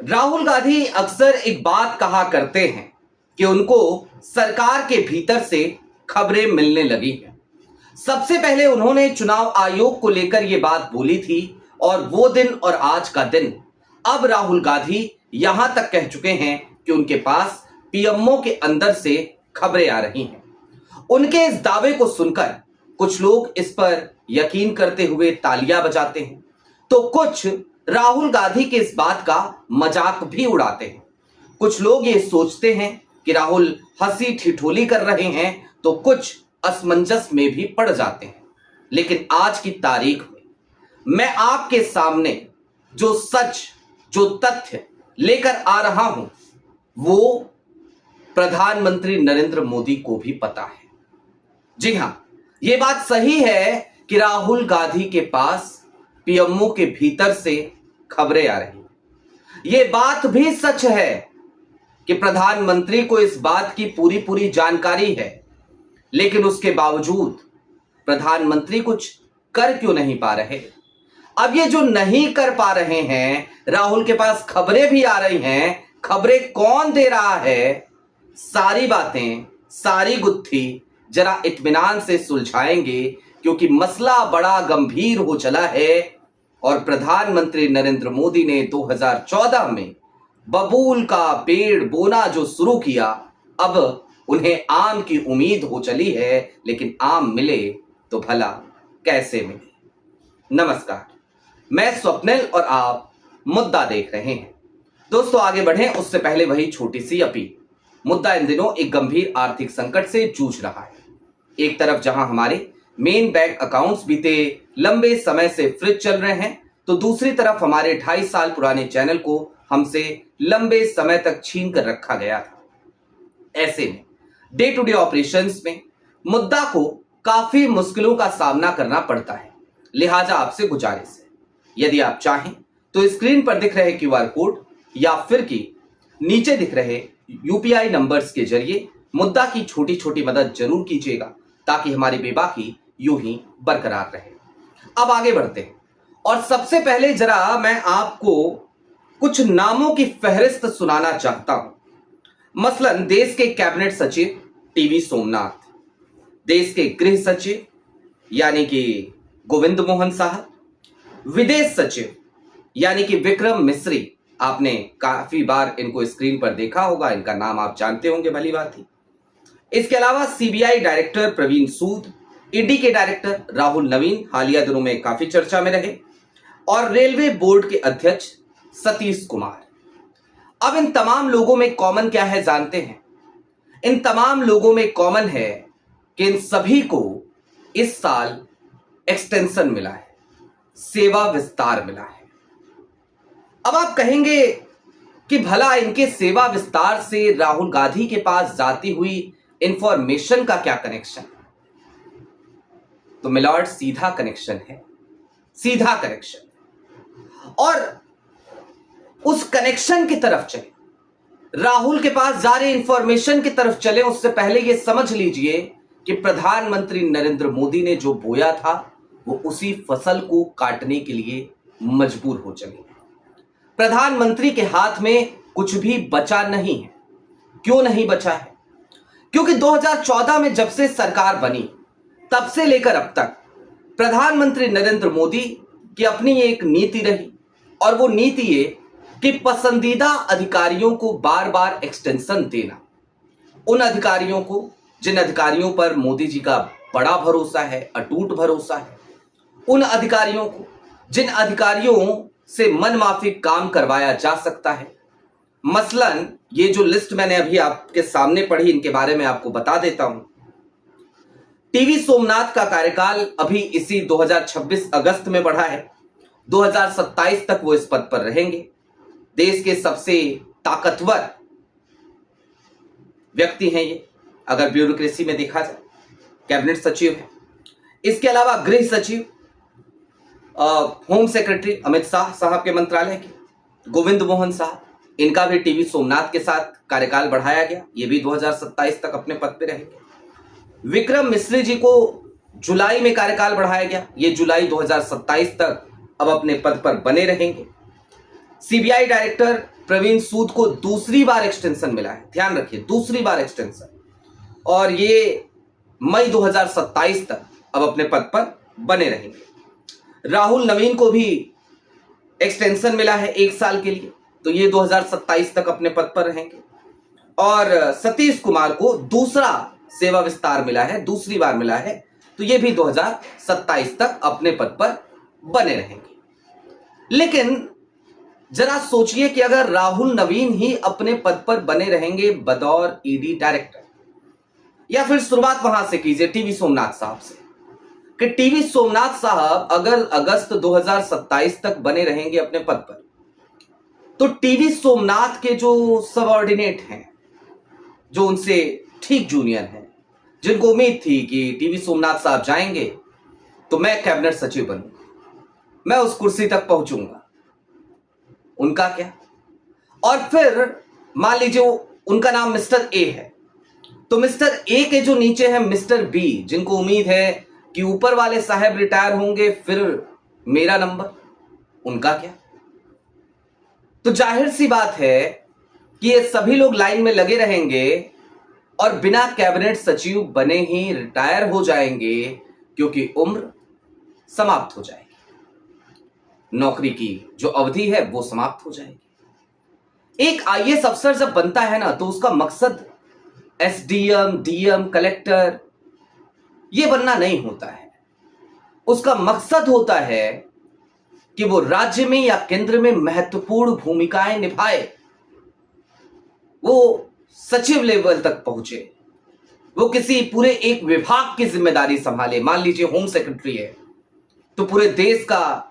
राहुल गांधी अक्सर एक बात कहा करते हैं कि उनको सरकार के भीतर से खबरें मिलने लगी हैं। सबसे पहले उन्होंने चुनाव आयोग को लेकर यह बात बोली थी और वो दिन और आज का दिन, अब राहुल गांधी यहां तक कह चुके हैं कि उनके पास पीएमओ के अंदर से खबरें आ रही हैं। उनके इस दावे को सुनकर कुछ लोग इस पर यकीन करते हुए तालियां बजाते हैं, तो कुछ राहुल गांधी के इस बात का मजाक भी उड़ाते हैं। कुछ लोग ये सोचते हैं कि राहुल हंसी ठिठोली कर रहे हैं, तो कुछ असमंजस में भी पड़ जाते हैं। लेकिन आज की तारीख में मैं आपके सामने जो सच, जो तथ्य लेकर आ रहा हूं, वो प्रधानमंत्री नरेंद्र मोदी को भी पता है। जी हां, यह बात सही है कि राहुल गांधी के पास पीएमओ के भीतर से खबरें आ रही हैं। यह बात भी सच है कि प्रधानमंत्री को इस बात की पूरी जानकारी है, लेकिन उसके बावजूद प्रधानमंत्री कुछ कर क्यों नहीं पा रहे। अब ये जो नहीं कर पा रहे हैं, राहुल के पास खबरें भी आ रही हैं, खबरें कौन दे रहा है, सारी बातें, सारी गुत्थी जरा इत्मीनान से सुलझाएंगे, क्योंकि मसला बड़ा गंभीर हो चला है। और प्रधानमंत्री नरेंद्र मोदी ने 2014 में बबूल का पेड़ बोना जो शुरू किया, अब उन्हें आम की उम्मीद हो चली है, लेकिन आम मिले तो भला कैसे मिले। नमस्कार, मैं स्वप्निल और आप मुद्दा देख रहे हैं। दोस्तों, आगे बढ़ें उससे पहले वही छोटी सी अपील। मुद्दा इन दिनों एक गंभीर आर्थिक संकट से जूझ रहा है। एक तरफ जहां हमारे मेन बैंक अकाउंट्स बीते लंबे समय से फ्रीज चल रहे हैं, तो दूसरी तरफ हमारे 2.5 साल पुराने चैनल को हमसे लंबे समय तक छीन कर रखा गया था। ऐसे में डे टू डे ऑपरेशंस में मुद्दा को काफी मुश्किलों का सामना करना पड़ता है। लिहाजा आपसे गुजारिश है, यदि आप चाहें तो स्क्रीन पर दिख रहे क्यूआर कोड या फिर कि नीचे दिख रहे यूपीआई नंबर्स के जरिए मुद्दा की छोटी छोटी मदद जरूर कीजिएगा, ताकि हमारी बेबाकी यूं ही बरकरार रहे। अब आगे बढ़ते हैं और सबसे पहले जरा मैं आपको कुछ नामों की फहरिस्त सुनाना चाहता हूं। मसलन देश के कैबिनेट सचिव टीवी सोमनाथ, देश के गृह सचिव यानी कि गोविंद मोहन साहब, विदेश सचिव यानी कि विक्रम मिस्री, आपने काफी बार इनको स्क्रीन पर देखा होगा, इनका नाम आप जानते होंगे भली बात ही। इसके अलावा सीबीआई डायरेक्टर प्रवीण सूद, ईडी के डायरेक्टर राहुल नवीन हालिया दिनों में काफी चर्चा में रहे, और रेलवे बोर्ड के अध्यक्ष सतीश कुमार। अब इन तमाम लोगों में कॉमन क्या है जानते हैं? इन तमाम लोगों में कॉमन है कि इन सभी को इस साल एक्सटेंशन मिला है, सेवा विस्तार मिला है। अब आप कहेंगे कि भला इनके सेवा विस्तार से राहुल गांधी के पास जाती हुई इंफॉर्मेशन का क्या कनेक्शन? तो मिलॉर्ड, सीधा कनेक्शन है, सीधा कनेक्शन। और उस कनेक्शन की तरफ चले, राहुल के पास जा रहे इंफॉर्मेशन की तरफ चले, उससे पहले यह समझ लीजिए कि प्रधानमंत्री नरेंद्र मोदी ने जो बोया था, वो उसी फसल को काटने के लिए मजबूर हो चले। प्रधानमंत्री के हाथ में कुछ भी बचा नहीं है। क्यों नहीं बचा है? क्योंकि 2014 में जब से सरकार बनी, तब से लेकर अब तक प्रधानमंत्री नरेंद्र मोदी की अपनी एक नीति रही, और वो नीति ये कि पसंदीदा अधिकारियों को बार बार एक्सटेंशन देना। उन अधिकारियों को, जिन अधिकारियों पर मोदी जी का बड़ा भरोसा है, अटूट भरोसा है, उन अधिकारियों को, जिन अधिकारियों से मनमाफिक काम करवाया जा सकता है। मसलन ये जो लिस्ट मैंने अभी आपके सामने पढ़ी, इनके बारे में आपको बता देता हूं। टीवी सोमनाथ का कार्यकाल अभी इसी 2026 अगस्त में बढ़ा है। 2027 तक वो इस पद पर रहेंगे। देश के सबसे ताकतवर व्यक्ति हैं ये, अगर ब्यूरोक्रेसी में देखा जाए। कैबिनेट सचिव है। इसके अलावा गृह सचिव, होम सेक्रेटरी अमित शाह साहब के मंत्रालय के गोविंद मोहन साहब, इनका भी टीवी सोमनाथ के साथ कार्यकाल बढ़ाया गया। ये भी 2027 तक अपने पद पे रहेंगे। विक्रम मिस्री जी को जुलाई में कार्यकाल बढ़ाया गया। ये जुलाई 2027 तक अब अपने पद पर बने रहेंगे। सीबीआई डायरेक्टर प्रवीण सूद को दूसरी बार एक्सटेंशन मिला है, ध्यान रखिए, दूसरी बार एक्सटेंशन, और ये मई 2027 तक अब अपने पद पर बने रहेंगे। राहुल नवीन को भी एक्सटेंशन मिला है 1 साल के लिए, तो ये 2027 तक अपने पद पर रहेंगे। और सतीश कुमार को दूसरा सेवा विस्तार मिला है, दूसरी बार मिला है, तो ये भी 2027 तक अपने पद पर बने रहेंगे। लेकिन जरा सोचिए कि अगर राहुल नवीन ही अपने पद पर बने रहेंगे बतौर ईडी डायरेक्टर, या फिर शुरुआत वहां से कीजिए टीवी सोमनाथ साहब से, कि टीवी सोमनाथ साहब अगर अगस्त 2027 तक बने रहेंगे अपने पद पर, तो टीवी सोमनाथ के जो सबऑर्डिनेट हैं, जो उनसे ठीक जूनियर हैं, जिनको उम्मीद थी कि टीवी सोमनाथ साहब जाएंगे तो मैं कैबिनेट सचिव बनूंगा, मैं उस कुर्सी तक पहुंचूंगा, उनका क्या? और फिर मान लीजिए उनका नाम मिस्टर ए है, तो मिस्टर ए के जो नीचे है मिस्टर बी, जिनको उम्मीद है कि ऊपर वाले साहब रिटायर होंगे, फिर मेरा नंबर, उनका क्या? तो जाहिर सी बात है कि ये सभी लोग लाइन में लगे रहेंगे और बिना कैबिनेट सचिव बने ही रिटायर हो जाएंगे, क्योंकि उम्र समाप्त हो जाएगी, नौकरी की जो अवधि है वो समाप्त हो जाएगी। एक आईएएस अफसर जब बनता है ना, तो उसका मकसद एसडीएम, डीएम, कलेक्टर ये बनना नहीं होता है। उसका मकसद होता है कि वो राज्य में या केंद्र में महत्वपूर्ण भूमिकाएं निभाए, वो सचिव लेवल तक पहुंचे, वो किसी पूरे एक विभाग की जिम्मेदारी संभाले। मान लीजिए होम सेक्रेटरी है, तो पूरे देश का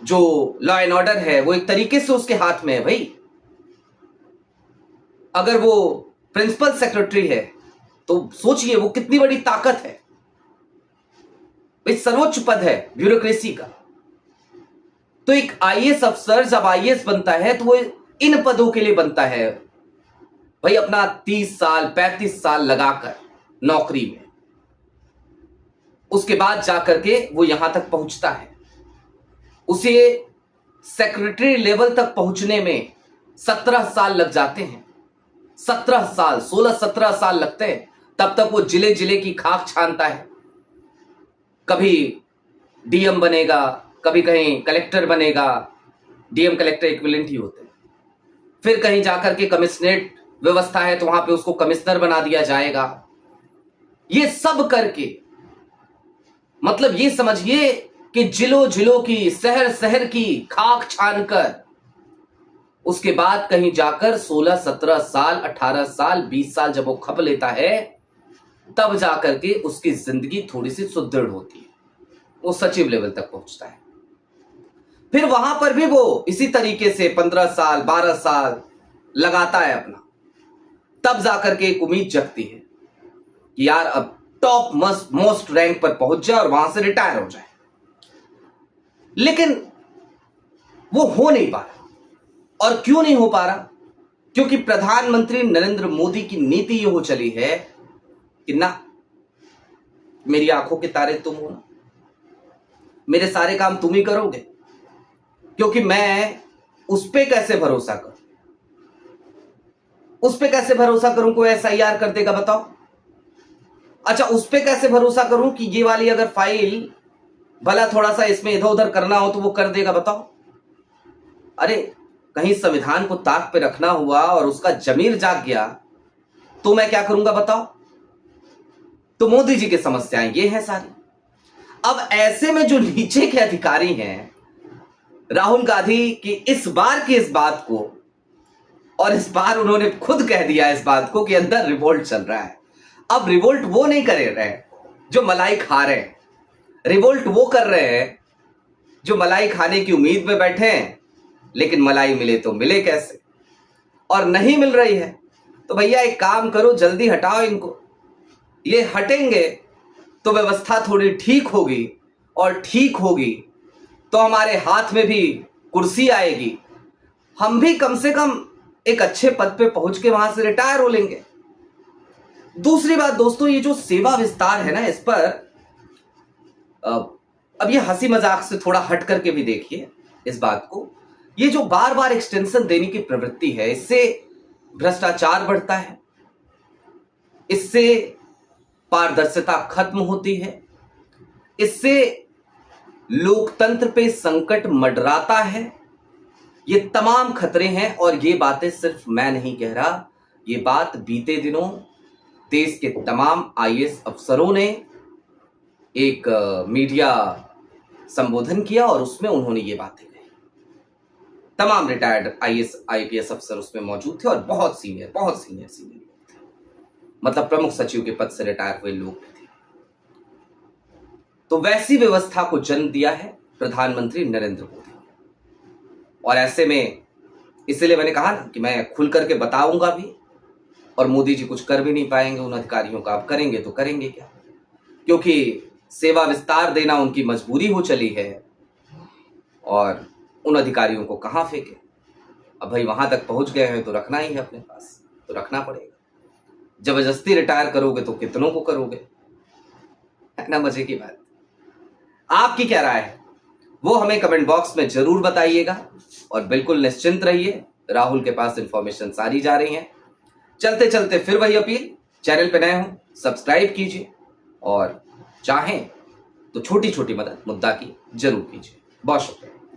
जो लॉ एंड ऑर्डर है वो एक तरीके से उसके हाथ में है भाई। अगर वो प्रिंसिपल सेक्रेटरी है तो सोचिए वो कितनी बड़ी ताकत है भाई, सर्वोच्च पद है ब्यूरोक्रेसी का। तो एक आईएएस अफसर जब आईएएस बनता है तो वो इन पदों के लिए बनता है भाई, अपना 30 साल 35 साल लगाकर नौकरी में, उसके बाद जाकर के वो यहां तक पहुंचता है। उसे सेक्रेटरी लेवल तक पहुंचने में 17 साल लग जाते हैं, 17 साल, 16-17 साल लगते हैं। तब तक वो जिले जिले की खाक छानता है, कभी डीएम बनेगा, कभी कहीं कलेक्टर बनेगा, डीएम कलेक्टर इक्विवेलेंट ही होते हैं। फिर कहीं जाकर के कमिश्नरेट व्यवस्था है तो वहां पे उसको कमिश्नर बना दिया जाएगा। ये सब करके मतलब ये समझिए कि जिलों जिलों की, शहर शहर की खाक छानकर उसके बाद कहीं जाकर 16-17 साल, 18 साल, 20 साल जब वो खप लेता है, तब जाकर के उसकी जिंदगी थोड़ी सी सुदृढ़ होती है, वो सचिव लेवल तक पहुंचता है। फिर वहां पर भी वो इसी तरीके से 15 साल 12 साल लगाता है अपना, तब जाकर के एक उम्मीद जगती है कि यार अब टॉप मोस्ट रैंक पर पहुंच जाए और वहां से रिटायर हो जाए। लेकिन वो हो नहीं पा रहा। और क्यों नहीं हो पा रहा? क्योंकि प्रधानमंत्री नरेंद्र मोदी की नीति ये हो चली है कि ना, मेरी आंखों के तारे तुम हो ना, मेरे सारे काम तुम ही करोगे, क्योंकि मैं उस पे कैसे भरोसा करूं, उस पे कैसे भरोसा करूं कोई एसआईआर कर देगा बताओ? अच्छा, उस पे कैसे भरोसा करूं कि ये वाली अगर फाइल भला थोड़ा सा इसमें इधर उधर करना हो तो वो कर देगा बताओ? अरे कहीं संविधान को ताक पे रखना हुआ और उसका जमीर जाग गया तो मैं क्या करूंगा बताओ? तो मोदी जी की समस्याएं ये हैं सारी। अब ऐसे में जो नीचे के अधिकारी हैं, राहुल गांधी की इस बार की इस बात को, और इस बार उन्होंने खुद कह दिया इस बात को कि अंदर रिवोल्ट चल रहा है। अब रिवोल्ट वो नहीं कर रहे जो मलाई खा रहे हैं, रिवोल्ट वो कर रहे हैं जो मलाई खाने की उम्मीद में बैठे हैं, लेकिन मलाई मिले तो मिले कैसे, और नहीं मिल रही है तो भैया एक काम करो, जल्दी हटाओ इनको। ये हटेंगे तो व्यवस्था थोड़ी ठीक होगी, और ठीक होगी तो हमारे हाथ में भी कुर्सी आएगी, हम भी कम से कम एक अच्छे पद पे पहुंच के वहां से रिटायर हो लेंगे। दूसरी बात दोस्तों, ये जो सेवा विस्तार है ना, इस पर अब ये हंसी मजाक से थोड़ा हट करके भी देखिए इस बात को ये जो बार बार एक्सटेंशन देने की प्रवृत्ति है, इससे भ्रष्टाचार बढ़ता है, इससे पारदर्शिता खत्म होती है, इससे लोकतंत्र पे संकट मंडराता है। ये तमाम खतरे हैं और ये बातें सिर्फ मैं नहीं कह रहा, ये बात बीते दिनों देश के तमाम आईएएस अफसरों ने एक मीडिया संबोधन किया और उसमें उन्होंने ये बातें कही। तमाम रिटायर्ड आईएएस आईपीएस अफसर उसमें मौजूद थे और बहुत सीनियर लोग थे, मतलब प्रमुख सचिव के पद से रिटायर हुए लोग भी थे। तो वैसी व्यवस्था को जन्म दिया है प्रधानमंत्री नरेंद्र मोदी ने। और ऐसे में इसलिए मैंने कहा ना कि मैं खुल करके बताऊंगा भी, और मोदी जी कुछ कर भी नहीं पाएंगे उन अधिकारियों का। अब करेंगे तो करेंगे क्या, क्योंकि सेवा विस्तार देना उनकी मजबूरी हो चली है और उन अधिकारियों को कहां फेंके। अब भाई वहां तक पहुंच गए हैं तो रखना ही है अपने पास, तो रखना पड़ेगा। जबरदस्ती रिटायर करोगे तो कितनों को करोगे, है ना मजे की बात। आपकी क्या राय है वो हमें कमेंट बॉक्स में जरूर बताइएगा और बिल्कुल निश्चिंत रहिए, राहुल के पास इंफॉर्मेशन सारी जा रही है। चलते चलते फिर वही अपील, चैनल पे नए हो सब्सक्राइब कीजिए और चाहें तो छोटी छोटी मदद मुद्दा की जरूर कीजिए। बहुत शुक्रिया।